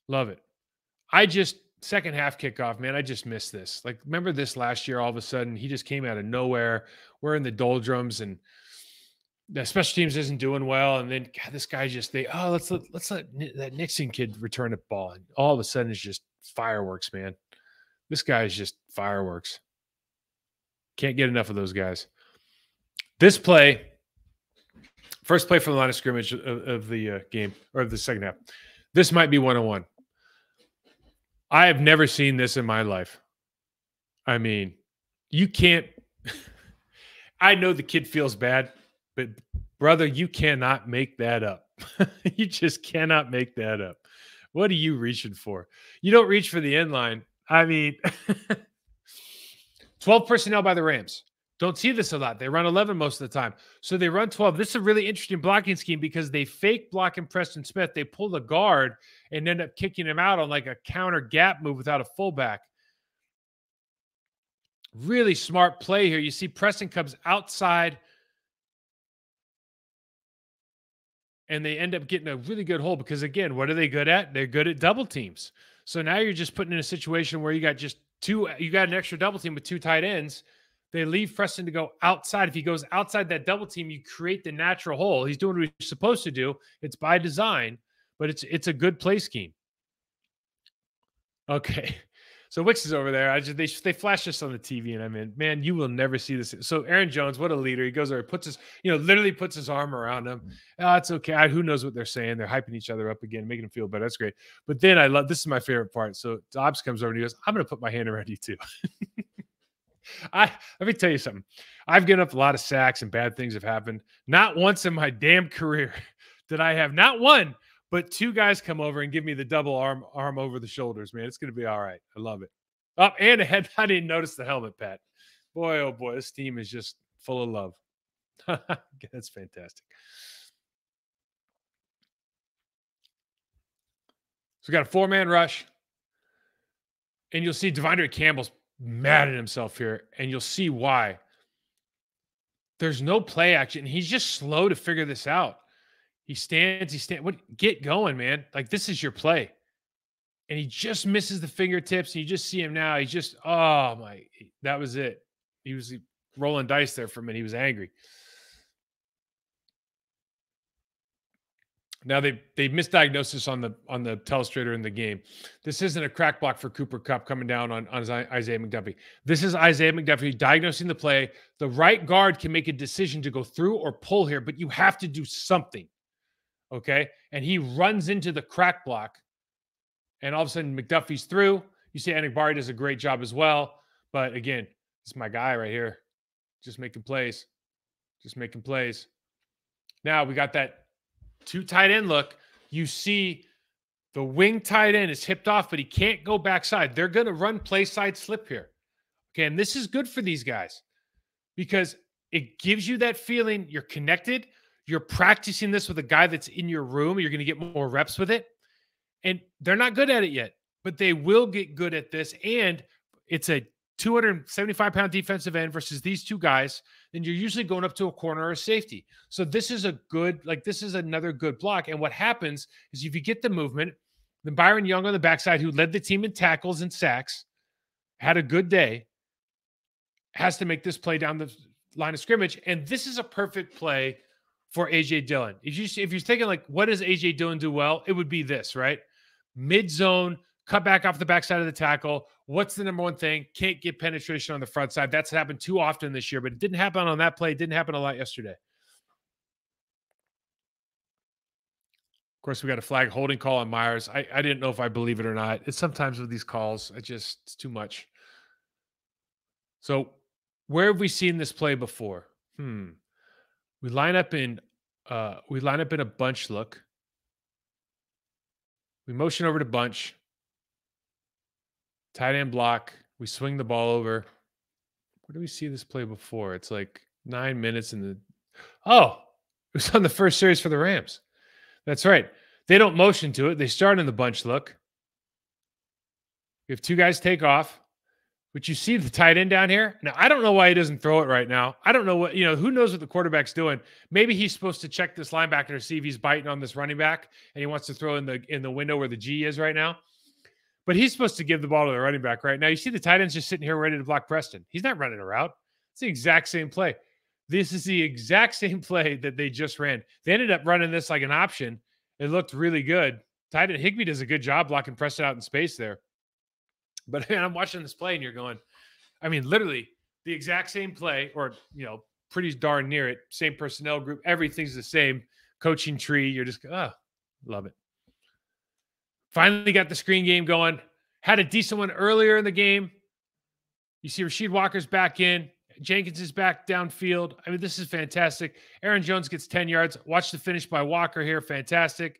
Love it. Second half kickoff, man, I just missed this. Like, remember this last year, all of a sudden, he just came out of nowhere. We're in the doldrums and the special teams isn't doing well. And then God, this guy just, let's let that Nixon kid return the ball. And all of a sudden it's just fireworks, man. This guy is just fireworks. Can't get enough of those guys. This play, first play from the line of scrimmage of the game, or of the second half. This might be 101. I have never seen this in my life. I mean, you can't. I know the kid feels bad, but brother, you cannot make that up. You just cannot make that up. What are you reaching for? You don't reach for the end line. I mean, 12 personnel by the Rams. Don't see this a lot. They run 11 most of the time. So they run 12. This is a really interesting blocking scheme because they fake blocking Preston Smith. They pull the guard and end up kicking him out on like a counter gap move without a fullback. Really smart play here. You see Preston comes outside and they end up getting a really good hole because, again, what are they good at? They're good at double teams. So now you're just putting in a situation where you got an extra double team with two tight ends. They leave Preston to go outside. If he goes outside that double team, you create the natural hole. He's doing what he's supposed to do. It's by design, but it's a good play scheme. Okay. So Wicks is over there. They flash this on the TV, and I'm in. Man, you will never see this. So Aaron Jones, what a leader! He goes there, literally puts his arm around him. Oh, it's okay. Who knows what they're saying? They're hyping each other up again, making him feel better. That's great. But then this is my favorite part. So Dobbs comes over and he goes, "I'm going to put my hand around you too." Let me tell you something. I've given up a lot of sacks and bad things have happened. Not once in my damn career did I have not one, but two guys come over and give me the double arm over the shoulders, man. It's going to be all right. I love it. And a head. I didn't notice the helmet, Pat. Boy, oh boy, this team is just full of love. That's fantastic. So we got a 4-man rush. And you'll see Devondre Campbell's mad at himself here, and you'll see why. There's no play action. He's just slow to figure this out. He stands. Get going, man. Like, this is your play. And he just misses the fingertips. And you just see him now. He's just, that was it. He was rolling dice there for a minute. He was angry. Now they misdiagnosed on the telestrator in the game. This isn't a crack block for Cooper Kupp coming down on Isaiah McDuffie. This is Isaiah McDuffie diagnosing the play. The right guard can make a decision to go through or pull here, but you have to do something. Okay? And he runs into the crack block. And all of a sudden, McDuffie's through. You see Enigbari does a great job as well. But again, this is my guy right here. Just making plays. Now we got that 2 tight end look. You see the wing tight end is hipped off, but he can't go backside. They're going to run play side slip here. Okay, and this is good for these guys because it gives you that feeling you're connected. You're practicing this with a guy that's in your room. You're going to get more reps with it. And they're not good at it yet, but they will get good at this. And it's a 275-pound defensive end versus these two guys, and you're usually going up to a corner or a safety. So this is this is another good block. And what happens is if you get the movement, then Byron Young on the backside, who led the team in tackles and sacks, had a good day, has to make this play down the line of scrimmage. And this is a perfect play for A.J. Dillon. If you're thinking like, what does A.J. Dillon do well? It would be this, right? Mid-zone, cut back off the backside of the tackle. What's the number one thing? Can't get penetration on the front side. That's happened too often this year, but it didn't happen on that play. It didn't happen a lot yesterday. Of course, we got a flag holding call on Myers. I didn't know if I believe it or not. It's sometimes with these calls, it's too much. So where have we seen this play before? We line up in a bunch look. We motion over to bunch. Tight end block. We swing the ball over. Where do we see this play before? It's like 9 minutes in the... it was on the first series for the Rams. That's right. They don't motion to it. They start in the bunch look. We have two guys take off. But you see the tight end down here. Now, I don't know why he doesn't throw it right now. I don't know what, who knows what the quarterback's doing. Maybe he's supposed to check this linebacker to see if he's biting on this running back and he wants to throw in the window where the G is right now. But he's supposed to give the ball to the running back right now. You see the tight end's just sitting here ready to block Preston. He's not running a route. It's the exact same play. This is the exact same play that they just ran. They ended up running this like an option. It looked really good. Tight end Higbee does a good job blocking Preston out in space there. But man, I'm watching this play and you're going, I mean, literally the exact same play or, pretty darn near it. Same personnel group. Everything's the same. Coaching tree. You're just, love it. Finally got the screen game going. Had a decent one earlier in the game. You see Rasheed Walker's back in. Jenkins is back downfield. I mean, this is fantastic. Aaron Jones gets 10 yards. Watch the finish by Walker here. Fantastic.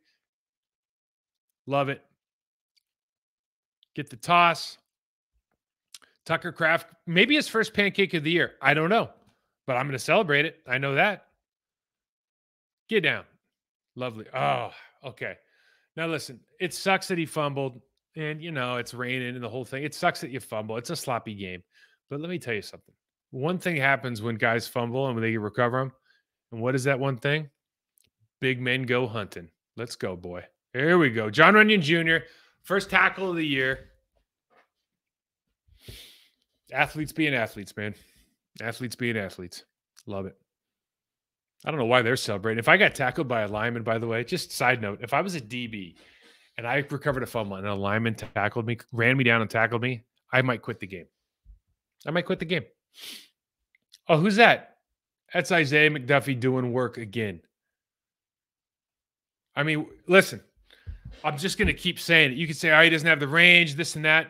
Love it. Get the toss. Tucker Kraft, maybe his first pancake of the year. I don't know, but I'm going to celebrate it. I know that. Get down. Lovely. Oh, okay. Now listen, it sucks that he fumbled and, it's raining and the whole thing. It sucks that you fumble. It's a sloppy game. But let me tell you something. One thing happens when guys fumble and when they recover them. And what is that one thing? Big men go hunting. Let's go, boy. Here we go. Jon Runyan Jr., first tackle of the year. Athletes being athletes, man. Athletes being athletes. Love it. I don't know why they're celebrating. If I got tackled by a lineman, by the way, just side note, if I was a DB and I recovered a fumble and a lineman tackled me, ran me down and tackled me, I might quit the game. Oh, who's that? That's Isaiah McDuffie doing work again. I mean, listen, I'm just going to keep saying it. You could say, he doesn't have the range, this and that.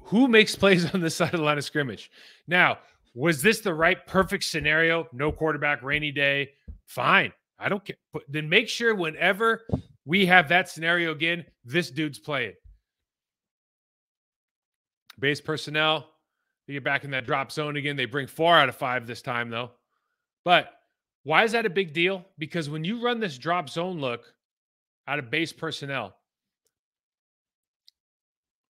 Who makes plays on this side of the line of scrimmage? Now, was this the right perfect scenario? No quarterback, rainy day. Fine. I don't care. But then make sure whenever we have that scenario again, this dude's playing. Base personnel. They get back in that drop zone again. They bring 4 out of 5 this time, though. But why is that a big deal? Because when you run this drop zone look out of base personnel,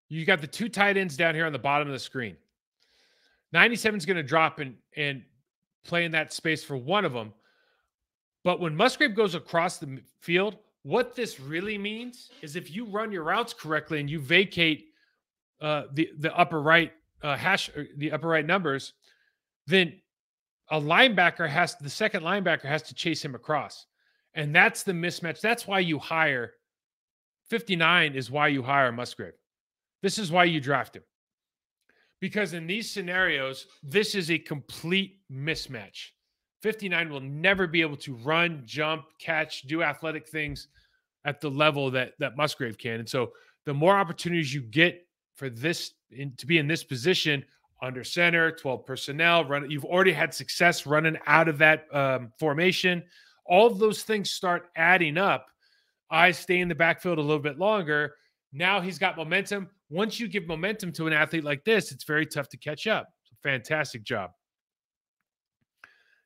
you got the 2 tight ends down here on the bottom of the screen. 97 is going to drop and play in that space for one of them. But when Musgrave goes across the field, what this really means is if you run your routes correctly and you vacate the upper right the upper right numbers, then the second linebacker has to chase him across. And that's the mismatch. That's why you hire 59 is why you hire Musgrave. This is why you draft him. Because in these scenarios, this is a complete mismatch. 59 will never be able to run, jump, catch, do athletic things at the level that Musgrave can. And so the more opportunities you get for this to be in this position under center, 12 personnel, you've already had success running out of that formation. All of those things start adding up. Eyes stay in the backfield a little bit longer. Now he's got momentum. Once you give momentum to an athlete like this, it's very tough to catch up. Fantastic job.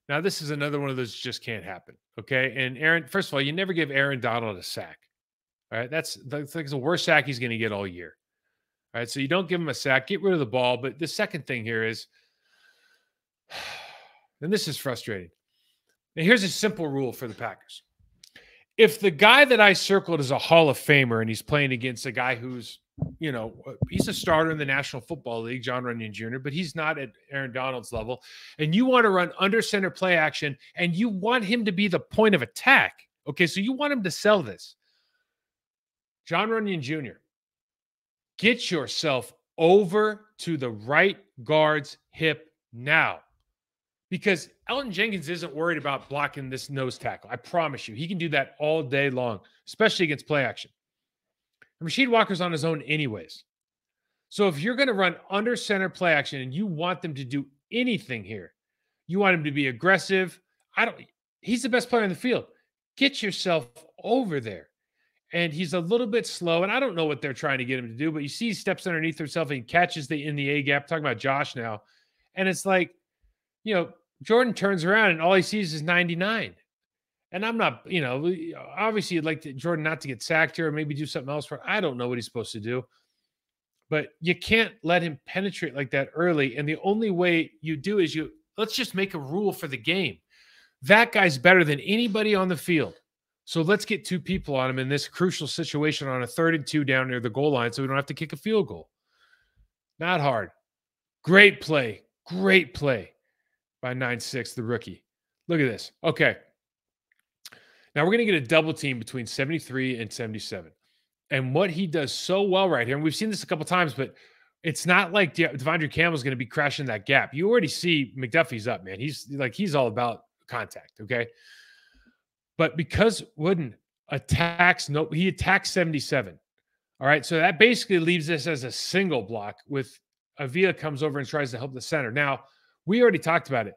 Now, this is another one of those just can't happen. Okay. And Aaron, first of all, you never give Aaron Donald a sack. All right. That's the worst sack he's going to get all year. All right. So you don't give him a sack, get rid of the ball. But the second thing here is, and this is frustrating. And here's a simple rule for the Packers. If the guy that I circled is a Hall of Famer and he's playing against a guy who's, he's a starter in the National Football League, Jon Runyan Jr., but he's not at Aaron Donald's level, and you want to run under center play action and you want him to be the point of attack. Okay, so you want him to sell this. Jon Runyan Jr., get yourself over to the right guard's hip now. Because Elton Jenkins isn't worried about blocking this nose tackle. I promise you. He can do that all day long, especially against play action. And Rasheed Walker's on his own anyways. So if you're going to run under center play action and you want them to do anything here, you want him to be aggressive. He's the best player in the field. Get yourself over there. And he's a little bit slow, and I don't know what they're trying to get him to do, but you see he steps underneath himself and catches in the A gap. Talking about Josh now. And it's like, Jordan turns around and all he sees is 99. And I'm not, obviously you'd like Jordan not to get sacked here or maybe do something else. I don't know what he's supposed to do. but you can't let him penetrate like that early. And the only way you do is let's just make a rule for the game. That guy's better than anybody on the field. So let's get 2 people on him in this crucial situation on a 3rd and 2 down near the goal line so we don't have to kick a field goal. Not hard. Great play. Great play by 9-6, the rookie. Look at this. Okay. Now we're going to get a double team between 73 and 77. And what he does so well right here, and we've seen this a couple times, but it's not like Devondre Campbell's going to be crashing that gap. You already see McDuffie's up, man. He's all about contact, okay? But because Wooden he attacks 77. All right, so that basically leaves this as a single block with Avila comes over and tries to help the center. Now, we already talked about it.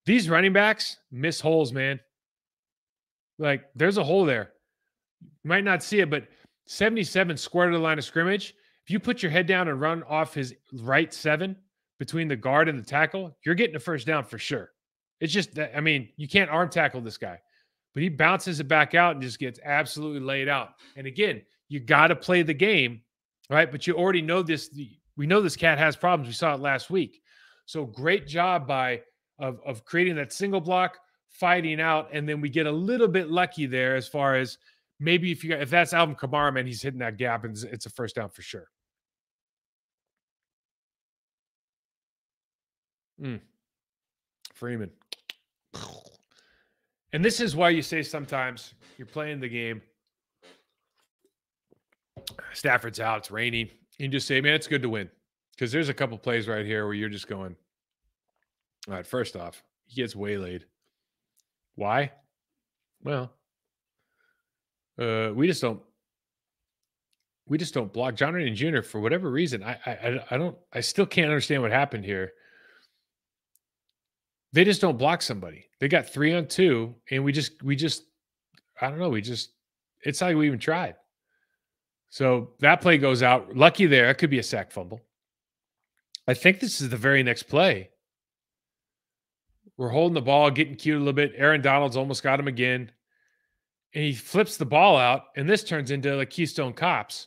These running backs miss holes, man. Like, there's a hole there. You might not see it, but 77 square to the line of scrimmage. If you put your head down and run off his right 7 between the guard and the tackle, you're getting a first down for sure. It's just, I mean, you can't arm tackle this guy. But he bounces it back out and just gets absolutely laid out. And again, you got to play the game, right? But you already know this. We know this cat has problems. We saw it last week. So great job of creating that single block, fighting out, and then we get a little bit lucky there as far as maybe if that's Alvin Kamara, man, he's hitting that gap and it's a first down for sure. Freeman. And this is why you say sometimes you're playing the game. Stafford's out. It's raining. You can just say, man, it's good to win. Because there's a couple plays right here where you're just going, all right, first off, he gets waylaid. Why? Well, we just don't block. John Rainey Jr. for whatever reason. I still can't understand what happened here. They just don't block somebody. They got 3-on-2, and we just I don't know. It's not like we even tried. So that play goes out. Lucky there. It could be a sack fumble. I think this is the very next play. We're holding the ball, getting cute a little bit. Aaron Donald's almost got him again. And he flips the ball out, and this turns into like Keystone Cops.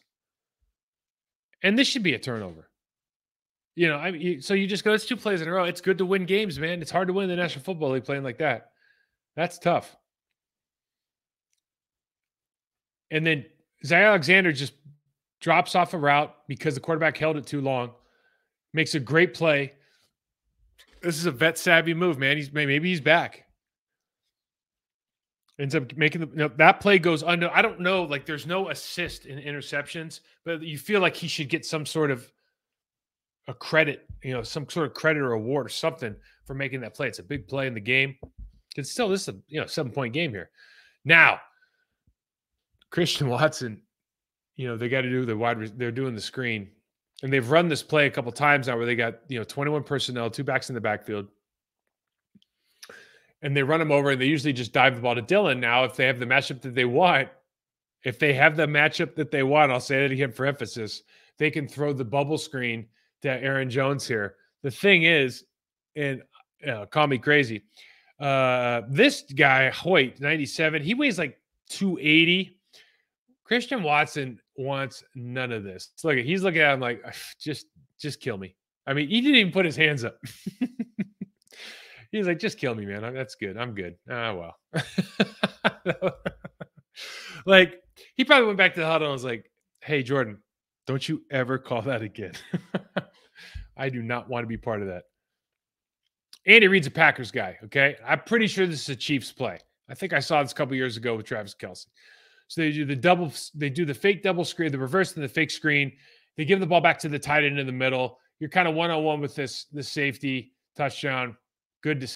And this should be a turnover. You know, so you just go, it's 2 plays in a row. It's good to win games, man. It's hard to win in the National Football League playing like that. That's tough. And then Zay Alexander just drops off a route because the quarterback held it too long. Makes a great play. This is a vet savvy move, man. Maybe he's back. Ends up making that play goes under. I don't know. Like, there's no assist in interceptions, but you feel like he should get some sort of a credit, some sort of credit or award or something for making that play. It's a big play in the game. It's still, this is a 7-point game here. Now, Christian Watson, they got to do they're doing the screen. And they've run this play a couple times now where they got, 21 personnel, 2 backs in the backfield. And they run them over, and they usually just dive the ball to Dillon. Now, if they have the matchup that they want, I'll say it again for emphasis, they can throw the bubble screen to Aaron Jones here. The thing is, and call me crazy, this guy, Hoyt, 97, he weighs like 280. Christian Watson wants none of this. He's looking at him like, just kill me. I mean, he didn't even put his hands up. He's like, just kill me, man. That's good. I'm good. Well. Like, he probably went back to the huddle and was like, hey, Jordan, don't you ever call that again. I do not want to be part of that. Andy Reid's a Packers guy, okay? I'm pretty sure this is a Chiefs play. I think I saw this a couple years ago with Travis Kelce. So they do the fake double screen, the reverse and the fake screen. They give the ball back to the tight end in the middle. You're kind of one-on-one with this safety touchdown. Good to see.